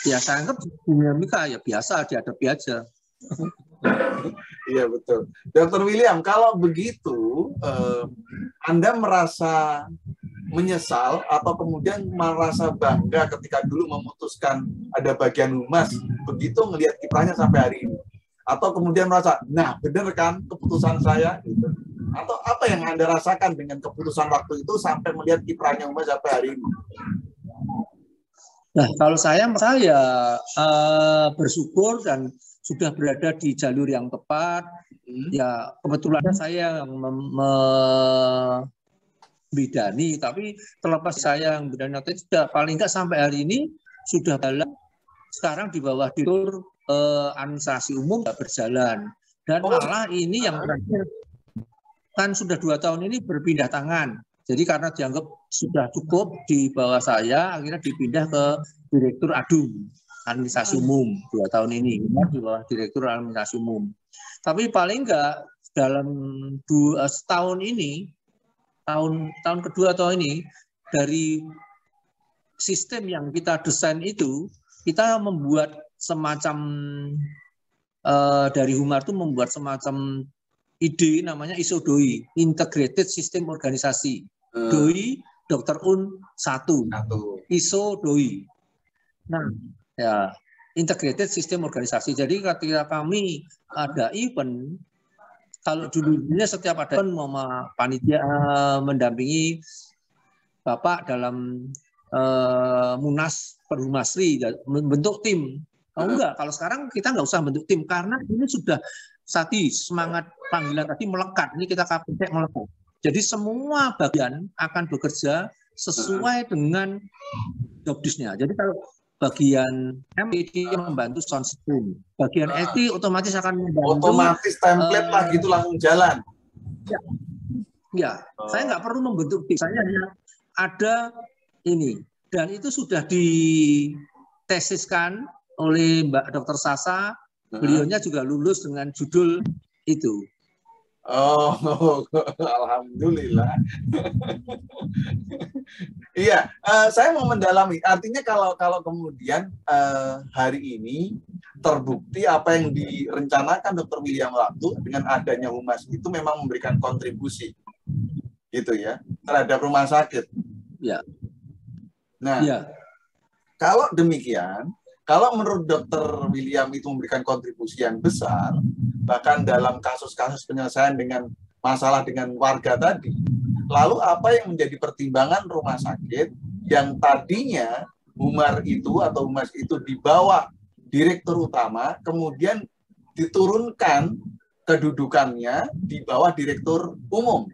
Ya saya anggap dinamika ya biasa, dihadapi aja. Iya betul. Dr. William, kalau begitu Anda merasa menyesal atau kemudian merasa bangga ketika dulu memutuskan ada bagian humas, begitu melihat kiprahnya sampai hari ini? Atau kemudian merasa, nah benar kan keputusan saya? Gitu. Atau apa yang Anda rasakan dengan keputusan waktu itu sampai melihat kiprahnya humas sampai hari ini? Nah, kalau saya bersyukur dan sudah berada di jalur yang tepat. Ya kebetulan saya yang membidani, tapi terlepas saya yang bidani atau tidak, paling nggak sampai hari ini sudah jalan. Sekarang di bawah direktur administrasi umum tidak berjalan. Dan malah ini yang terakhir kan sudah 2 tahun ini berpindah tangan. Jadi karena dianggap sudah cukup di bawah saya, akhirnya dipindah ke direktur ADUM, administrasi umum 2 tahun ini, di bawah direktur administrasi umum. Tapi paling enggak dalam setahun ini, tahun kedua tahun ini, dari sistem yang kita desain itu, kita membuat semacam dari Humar itu membuat semacam ide namanya ISO-DOI, Integrated System Organisasi. DOI Dr. Un 1. ISO-DOI. Nah, ya Integrated System Organisasi. Jadi ketika kami ada event, kalau dulunya setiap ada event panitia mendampingi Bapak dalam Munas Perhumasri, membentuk tim. Oh enggak, kalau sekarang kita nggak usah bentuk tim karena ini sudah semangat panggilan tadi melekat. Ini kita KPK melekat. Jadi semua bagian akan bekerja sesuai dengan job desk-nya. Jadi kalau bagian MIT membantu sound system, bagian IT otomatis akan membantu. Otomatis template lah gitu langsung jalan. Ya, saya nggak perlu membentuk tim. Saya hanya ada ini dan itu sudah ditesiskan oleh Mbak Dr. Sasa. Beliaunya juga lulus dengan judul itu. Oh, alhamdulillah. Iya, saya mau mendalami. Artinya kalau kemudian hari ini terbukti apa yang direncanakan Dr. William waktu dengan adanya humas itu memang memberikan kontribusi, gitu ya, terhadap rumah sakit. Ya. Nah, ya. Kalau demikian, kalau menurut Dr. William itu memberikan kontribusi yang besar, bahkan dalam kasus-kasus penyelesaian dengan masalah dengan warga tadi, lalu apa yang menjadi pertimbangan rumah sakit yang tadinya humas itu di bawah direktur utama, kemudian diturunkan kedudukannya di bawah direktur umum?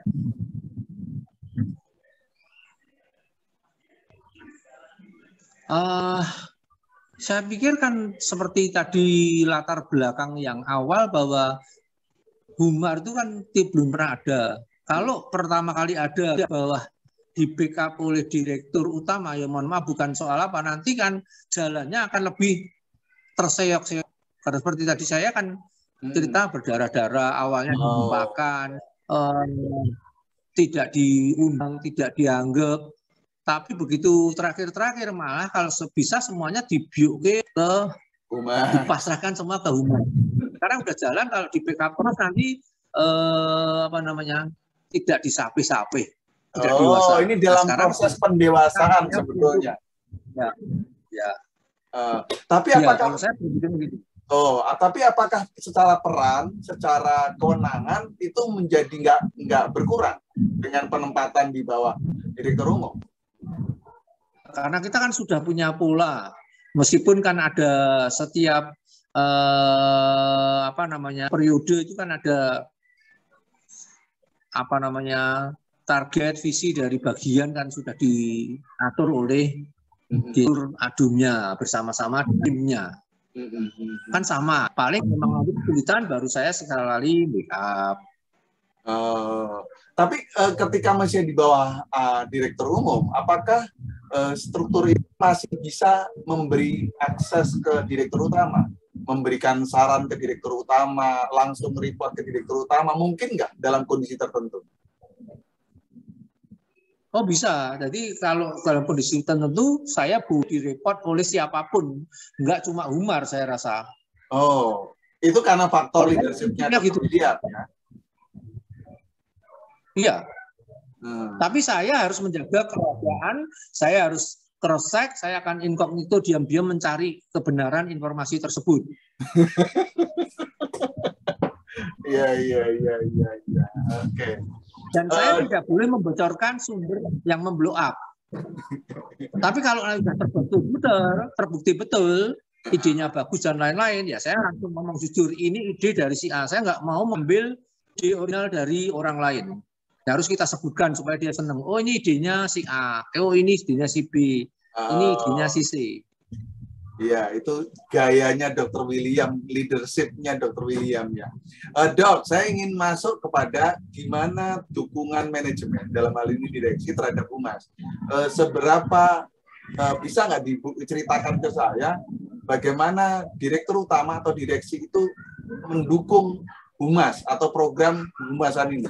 Saya pikir kan seperti tadi latar belakang yang awal bahwa Humar itu kan belum pernah ada. Kalau pertama kali ada bahwa di backup oleh direktur utama, ya mohon maaf bukan soal apa, nanti kan jalannya akan lebih terseok-seok. Karena seperti tadi saya kan cerita berdarah-darah, awalnya dilupakan, tidak diundang, tidak dianggap. Tapi begitu terakhir-terakhir malah kalau bisa semuanya dibiuke ke Humas, dipasrahkan semua ke Humas. Sekarang udah jalan, kalau di backup terus nanti tidak disape-sape, tidak dewasa. Ini dalam proses pendewasaan sebetulnya. Ya. Tapi apakah saya begitu? Tapi apakah secara peran, secara kewenangan itu menjadi nggak berkurang dengan penempatan di bawah direktur umum? Karena kita kan sudah punya pola, meskipun kan ada setiap periode itu kan ada target visi dari bagian kan sudah diatur oleh direktur adumnya bersama-sama timnya. Kan sama, paling memang ada kesulitan baru saya sekali backup. Tapi ketika masih di bawah direktur umum, apakah struktur itu masih bisa memberi akses ke direktur utama, memberikan saran ke direktur utama, langsung report ke direktur utama, mungkin nggak dalam kondisi tertentu? Oh bisa, jadi kalau dalam kondisi tertentu saya boleh direport oleh siapapun, nggak cuma Humar saya rasa. Oh, itu karena faktor leadership-nya gitu. Ya? Iya. Tapi saya harus menjaga kerahasiaan, saya harus cross-check, saya akan incognito diam-diam mencari kebenaran informasi tersebut. Iya. Oke. Dan saya tidak boleh membocorkan sumber yang memblow up. Tapi kalau sudah terbukti betul, idenya bagus dan lain-lain, ya saya langsung ngomong jujur, ini ide dari si A. Saya nggak mau mengambil ide original dari orang lain. Ya, harus kita sebutkan supaya dia senang. Oh ini idenya si A, oh ini idenya si B, ini idenya si C. Iya, itu gayanya Dr. William, leadership-nya Dr. William ya. Dok, saya ingin masuk kepada gimana dukungan manajemen dalam hal ini direksi terhadap Humas. Seberapa bisa nggak diceritakan ke saya bagaimana direktur utama atau direksi itu mendukung Humas atau program Humasan ini?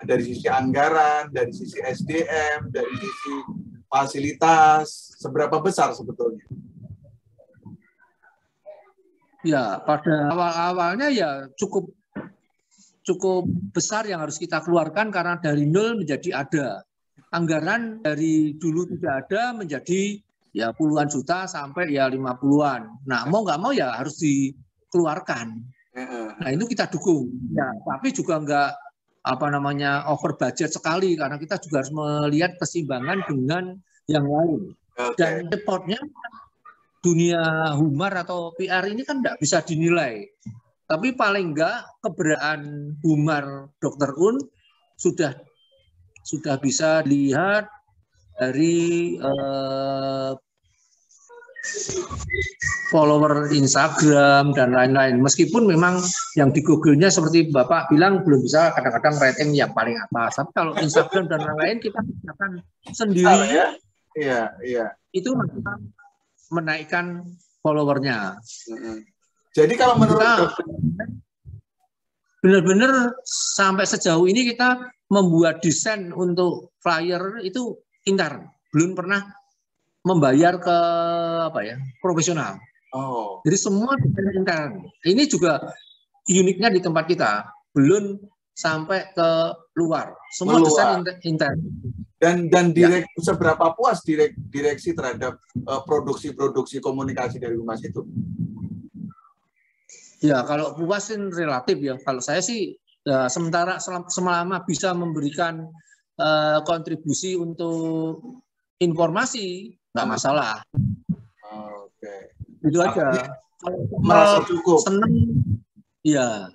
Dari sisi anggaran, dari sisi SDM, dari sisi fasilitas, seberapa besar sebetulnya? Ya, pada awal-awalnya ya cukup besar yang harus kita keluarkan karena dari nol menjadi ada. Anggaran dari dulu tidak ada menjadi ya puluhan juta sampai ya 50-an. Nah, mau nggak mau ya harus dikeluarkan. Nah, itu kita dukung. Ya, tapi juga nggak over budget sekali karena kita juga harus melihat keseimbangan dengan yang lain. Dan reportnya dunia Humar atau PR ini kan tidak bisa dinilai. Tapi paling enggak keberadaan Humar Dr. Un sudah bisa dilihat dari follower Instagram dan lain-lain. Meskipun memang yang di Google-nya seperti Bapak bilang belum bisa kadang-kadang rating yang paling atas. Tapi kalau Instagram dan lain-lain kita akan sendiri. Iya. Itu menaikkan followernya. Jadi kalau menurut benar-benar sampai sejauh ini kita membuat desain untuk flyer itu intern, belum pernah membayar ke profesional. Oh. Jadi semua desain intern. Ini juga uniknya di tempat kita, belum sampai ke luar. Semua desain intern. Dan seberapa puas direksi terhadap produksi komunikasi dari Humas itu? Ya, kalau puas relatif ya. Kalau saya sih ya, sementara selama bisa memberikan kontribusi untuk informasi, nggak masalah. Oke. Itu aja. Kalau merasa cukup. Senang, ya.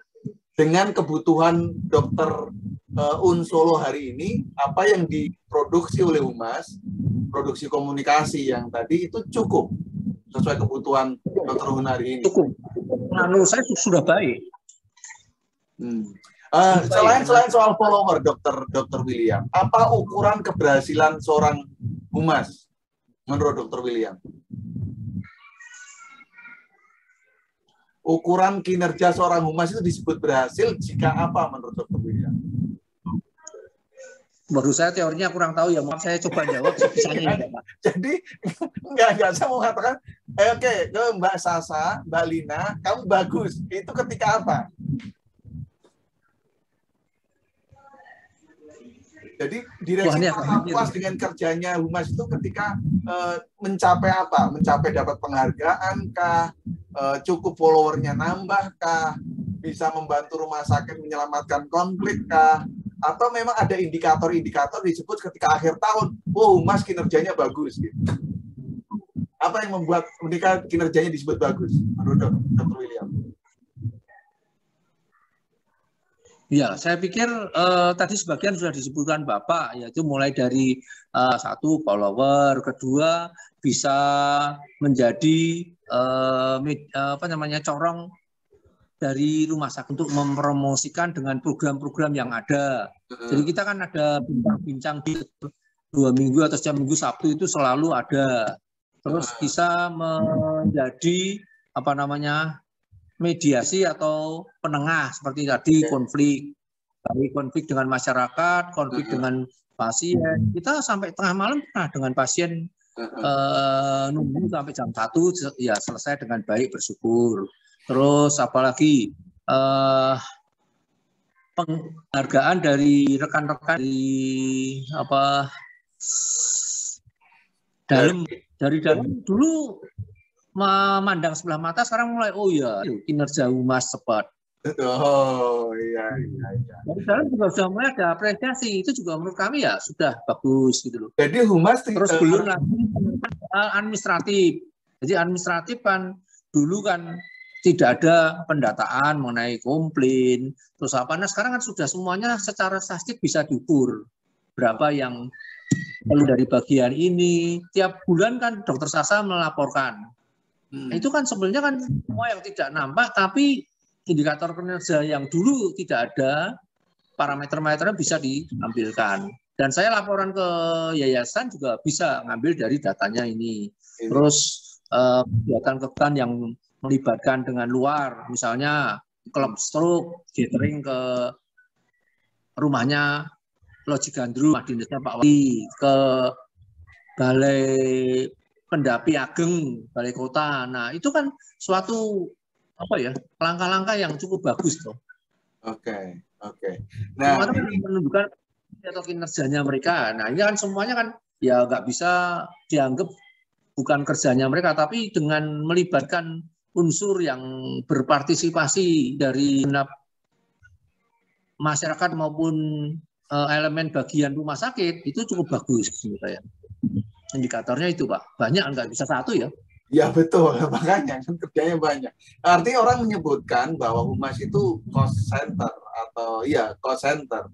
Dengan kebutuhan Dokter UN Solo hari ini, apa yang diproduksi oleh Humas, produksi komunikasi yang tadi itu cukup sesuai kebutuhan Dokter UN hari ini? Cukup. Menurut saya sudah baik. Selain soal follower, Dokter William, apa ukuran keberhasilan seorang Humas menurut Dokter William? Ukuran kinerja seorang Humas itu disebut berhasil jika apa menurut Dokter William? Baru saya teorinya kurang tahu ya, maaf saya coba jawab sebisanya. Jadi enggak saya mau katakan, oke, Mbak Sasa, Mbak Lina, kamu bagus. Itu ketika apa? Jadi direksi puas dengan kerjanya Humas itu ketika mencapai apa? Mencapai dapat penghargaan kah? Cukup followernya nambah kah? Bisa membantu rumah sakit menyelamatkan konflik kah? Atau memang ada indikator-indikator disebut ketika akhir tahun, Humas kinerjanya bagus gitu. Apa yang membuat kinerjanya disebut bagus menurut Dr. William? Ya, saya pikir tadi sebagian sudah disebutkan Bapak, yaitu mulai dari satu follower, kedua bisa menjadi corong dari rumah sakit untuk mempromosikan dengan program-program yang ada. Jadi kita kan ada bincang-bincang di 2 minggu atau setiap minggu Sabtu itu selalu ada. Terus bisa menjadi mediasi atau penengah seperti tadi konflik dengan masyarakat, konflik dengan pasien. Kita sampai tengah malam pernah dengan pasien nunggu sampai jam 1 ya selesai dengan baik, bersyukur. Terus apalagi penghargaan dari rekan-rekan dari dalam dulu memandang sebelah mata, sekarang mulai kinerja Humas cepat. Oh iya. Dari dalam juga sudah mulai ada apresiasi, itu juga menurut kami ya sudah bagus gitu loh. Jadi Humas terus belum lagi administratif. Jadi administratif kan dulu kan tidak ada pendataan mengenai komplain, terus apa? Nah sekarang kan sudah semuanya secara statistik bisa diukur berapa yang perlu dari bagian ini. Tiap bulan kan Dokter Sasa melaporkan. Itu kan sebenarnya kan semua yang tidak nampak, tapi indikator kinerja yang dulu tidak ada, parameter-parameternya bisa ditampilkan. Dan saya laporan ke yayasan juga bisa ngambil dari datanya ini. Terus kegiatan-kegiatan yang melibatkan dengan luar, misalnya klub stroke, gathering ke rumahnya Loji Gandru, dinasnya Pak Wali, ke Balai Pendapi Ageng, Balai Kota. Nah, itu kan suatu langkah-langkah yang cukup bagus tuh. Oke. Nah, ini menunjukkan atau kinerjanya mereka. Nah, ini kan semuanya kan ya nggak bisa dianggap bukan kerjanya mereka, tapi dengan melibatkan unsur yang berpartisipasi dari masyarakat maupun elemen bagian rumah sakit itu cukup bagus menurut saya. Indikatornya itu Pak, banyak, nggak bisa satu ya. Ya betul, makanya kan kerjanya banyak. Artinya orang menyebutkan bahwa Humas itu cost center atau cost center.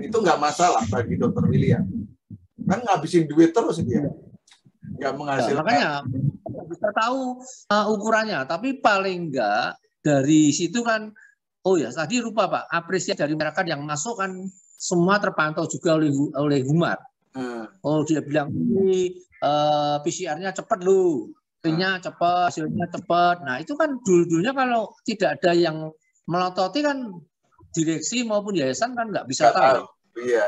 Itu nggak masalah bagi Dokter William. Kan ngabisin duit terus dia. Nggak menghasilkan. Makanya bisa tahu ukurannya, tapi paling enggak dari situ kan, tadi lupa Pak, apresiasi dari masyarakat yang masuk kan semua terpantau juga oleh Humas. Dia bilang ini PCR-nya cepat loh, P-nya cepat, hasilnya cepat. Nah itu kan dulunya kalau tidak ada yang melototi kan direksi maupun yayasan kan nggak bisa tahu. Iya.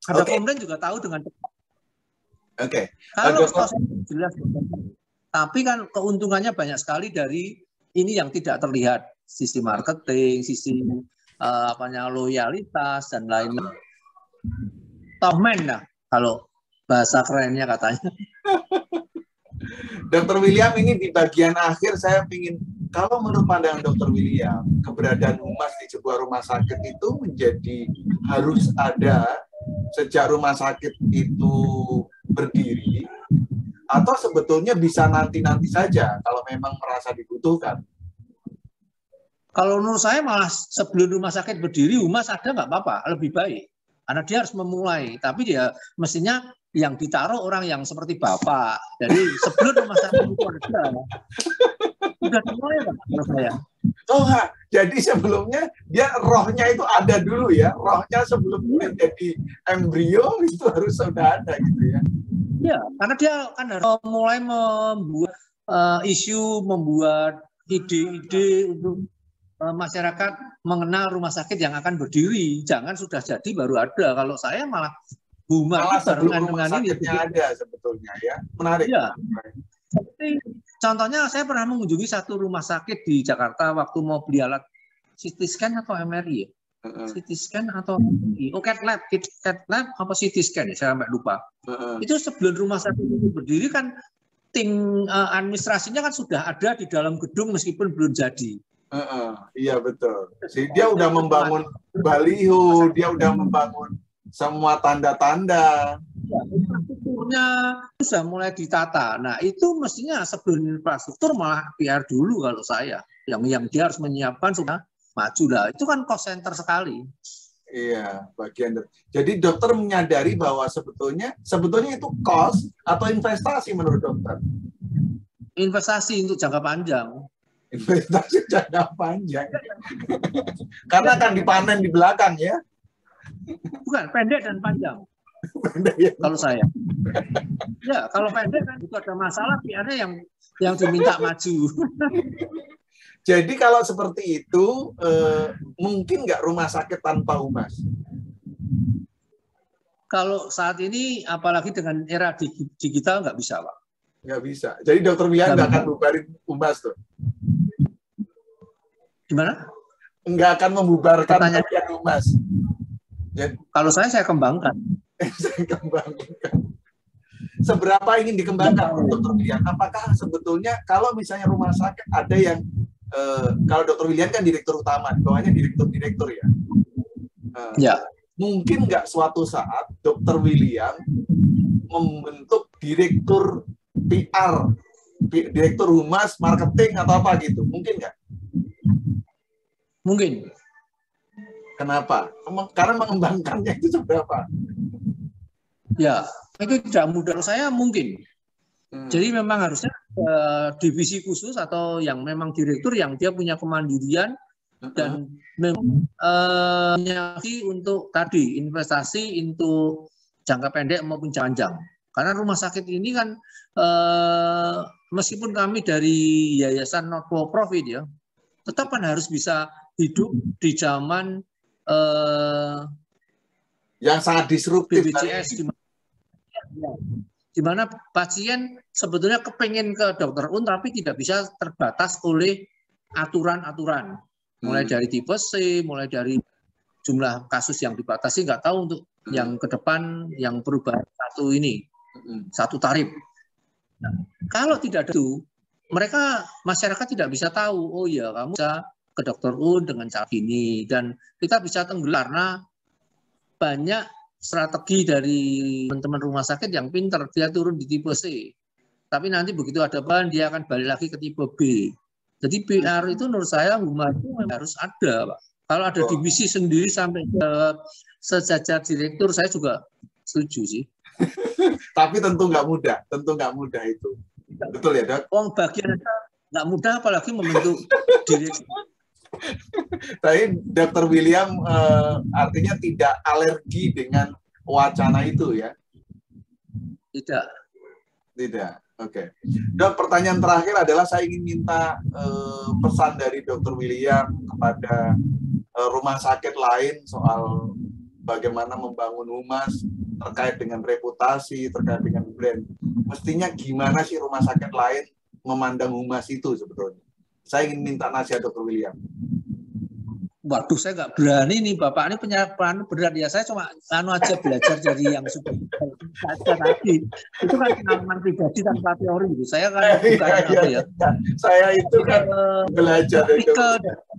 Ada komplain juga tahu dengan cepat. Oke. Kalau jelas, tapi kan keuntungannya banyak sekali dari ini yang tidak terlihat, sisi marketing, sisi loyalitas dan lainnya. Tomen lah kalau bahasa kerennya katanya. Dr. William, ini di bagian akhir saya ingin, kalau menurut pandangan Dr. William, keberadaan humas di sebuah rumah sakit itu harus ada sejak rumah sakit itu berdiri, atau sebetulnya bisa nanti-nanti saja kalau memang merasa dibutuhkan? Kalau menurut saya malah sebelum rumah sakit berdiri, humas ada nggak apa-apa, lebih baik. Karena dia harus memulai, tapi dia mestinya yang ditaruh orang yang seperti Bapak. Jadi sebelum rumah sakit itu ada, sudah dimulai Pak, menurut saya. Oh, jadi sebelumnya dia rohnya itu ada dulu ya, rohnya sebelum menjadi embrio itu harus sudah ada gitu ya. Ya, karena dia kan harus mulai membuat isu, membuat ide-ide untuk masyarakat mengenal rumah sakit yang akan berdiri. Jangan sudah jadi baru ada. Kalau saya malah humas barengan dengan ini ada sebetulnya ya. Menarik. Ya. Seperti contohnya saya pernah mengunjungi satu rumah sakit di Jakarta waktu mau beli alat CT scan atau MRI ya. CT scan atau CAT lab apa CT scan ya, saya sampai lupa. Itu sebelum rumah sakit itu berdiri kan tim administrasinya kan sudah ada di dalam gedung meskipun belum jadi. Iya betul. Dia udah membangun baliho, dia udah membangun semua tanda-tanda. Ya, infrastrukturnya sudah mulai ditata. Nah itu mestinya sebelum infrastruktur malah PR dulu kalau saya. Yang dia harus menyiapkan sudah maju lah. Itu kan cost center sekali. Iya, bagian. Jadi dokter menyadari bahwa sebetulnya itu cost atau investasi menurut dokter? Investasi untuk jangka panjang. Investasi jangka panjang. Karena akan dipanen di belakang ya. Bukan, pendek dan panjang. Pendek ya. Kalau saya. Ya, kalau pendek kan itu ada masalah, PR-nya yang diminta maju. Jadi kalau seperti itu, mungkin nggak rumah sakit tanpa humas? Kalau saat ini, apalagi dengan era digital, nggak bisa, Pak. Nggak bisa. Jadi dokter William nggak akan bubarin humas tuh? Gimana? Nggak akan membubarkan bagian humas. Jadi, kalau saya kembangkan. Saya kembangkan. Seberapa ingin dikembangkan dokter William? Apakah sebetulnya kalau misalnya rumah sakit ada yang kalau dokter William kan direktur utama, di bawahnya direktur ya. Ya. Mungkin nggak suatu saat dokter William membentuk direktur PR, direktur humas, marketing atau apa gitu, mungkin nggak? Mungkin. Kenapa? Karena mengembangkannya itu seberapa? Ya, itu tidak mudah. Saya mungkin. Jadi memang harusnya divisi khusus atau yang memang direktur yang dia punya kemandirian dan memang untuk tadi investasi untuk jangka pendek maupun jangka panjang. Karena rumah sakit ini kan meskipun kami dari yayasan not for profit ya, tetap kan harus bisa hidup di zaman yang sangat disruptif BPJS di mana pasien sebetulnya kepengen ke dokter tapi tidak bisa terbatas oleh aturan-aturan, mulai dari tipe C, mulai dari jumlah kasus yang dibatasi, nggak tahu untuk yang ke depan yang perubahan satu tarif. Nah, kalau tidak ada itu, masyarakat tidak bisa tahu, oh ya kamu bisa ke dokter dengan cara ini, dan kita bisa tenggelam karena banyak strategi dari teman-teman rumah sakit yang pinter, dia turun di tipe C. Tapi nanti begitu ada bahan, dia akan balik lagi ke tipe B. Jadi PR itu menurut saya humas itu harus ada, Pak. Kalau ada divisi sendiri sampai ke sejajar direktur, saya juga setuju sih. Tapi tentu nggak mudah itu. Betul ya, Dok? Bagian nggak mudah, apalagi membentuk direksi. Tapi Dr. William artinya tidak alergi dengan wacana itu ya? Tidak. Oke. Dok, pertanyaan terakhir adalah saya ingin minta pesan dari Dr. William kepada rumah sakit lain soal bagaimana membangun humas terkait dengan reputasi, terkait dengan brand. Mestinya gimana sih rumah sakit lain memandang humas itu sebetulnya? Saya ingin minta nasihat Dr. William. Waduh, saya nggak berani nih, Bapak ini penyerapan berat ya. Saya cuma aja belajar dari yang sudah baca tadi. Itu kan pengalaman pribadi tanpa teori. Saya kan bukan apa ya. Saya itu kan belajar dari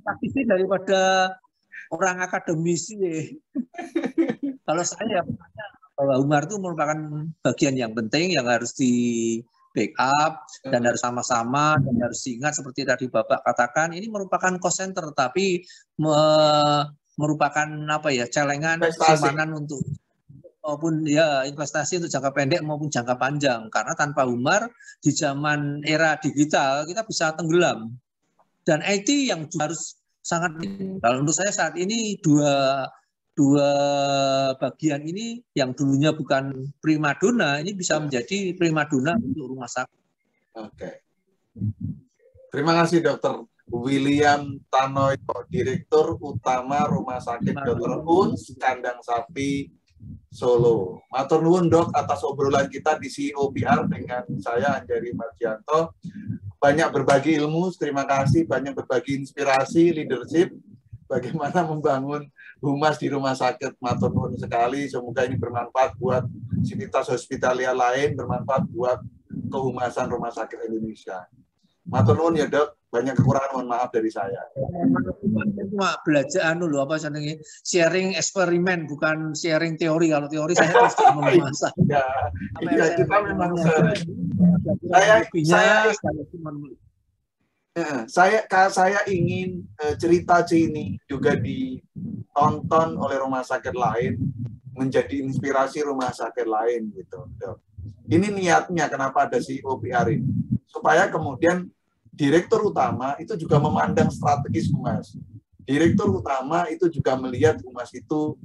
praktisi daripada orang akademisi. Kalau saya bahwa humor itu merupakan bagian yang penting yang harus di backup dan harus sama-sama dan harus diingat seperti tadi Bapak katakan, ini merupakan cost center tapi merupakan apa ya, celengan simpanan untuk maupun ya investasi untuk jangka pendek maupun jangka panjang, karena tanpa humor di zaman era digital kita bisa tenggelam. Dan IT yang harus sangat, kalau untuk saya saat ini dua bagian ini yang dulunya bukan primadona ini bisa menjadi primadona untuk rumah sakit. Oke. Terima kasih Dr. William Tanoyo, Direktur Utama Rumah Sakit Dr. Uns Kandang Sapi Solo. Matur nuwun Dok atas obrolan kita di CEO PR dengan saya Anjari Margianto. Banyak berbagi ilmu, terima kasih, banyak berbagi inspirasi, leadership, bagaimana membangun humas di rumah sakit. Matur nuwun sekali, semoga ini bermanfaat buat sivitas hospitalia lain, bermanfaat buat kehumasan rumah sakit Indonesia. Matur nuwun ya Dok, banyak kekurangan, mohon maaf dari saya. Cuma belajar apa sharing eksperimen, bukan sharing teori. Kalau teori saya terus memasak. Iya, kita memang saya ingin cerita ini juga ditonton oleh rumah sakit lain, menjadi inspirasi rumah sakit lain gitu. Ini niatnya kenapa ada CEO PR ini, supaya kemudian direktur utama itu juga memandang strategis humas. Direktur utama itu juga melihat humas itu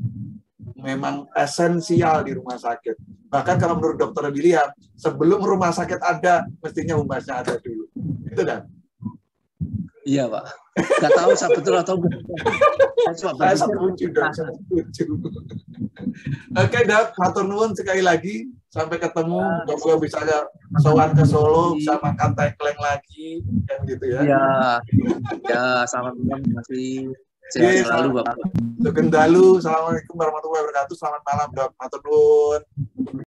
memang esensial di rumah sakit. Bahkan kalau menurut Dr. William, sebelum rumah sakit ada, mestinya humasnya ada dulu. Itu kan? Iya Pak. Nggak tahu saya betul atau bukan. Saya setuju. Oke Dok, matur nuwun sekali lagi. Sampai ketemu. Semoga bisa sowan ke Solo, bisa makan tengkleng lagi, kan gitu ya. Ya, selamat malam, masih sehat selalu Bapak. Sugeng dalu. Assalamualaikum warahmatullahi wabarakatuh. Selamat malam Dok. Matur nuwun.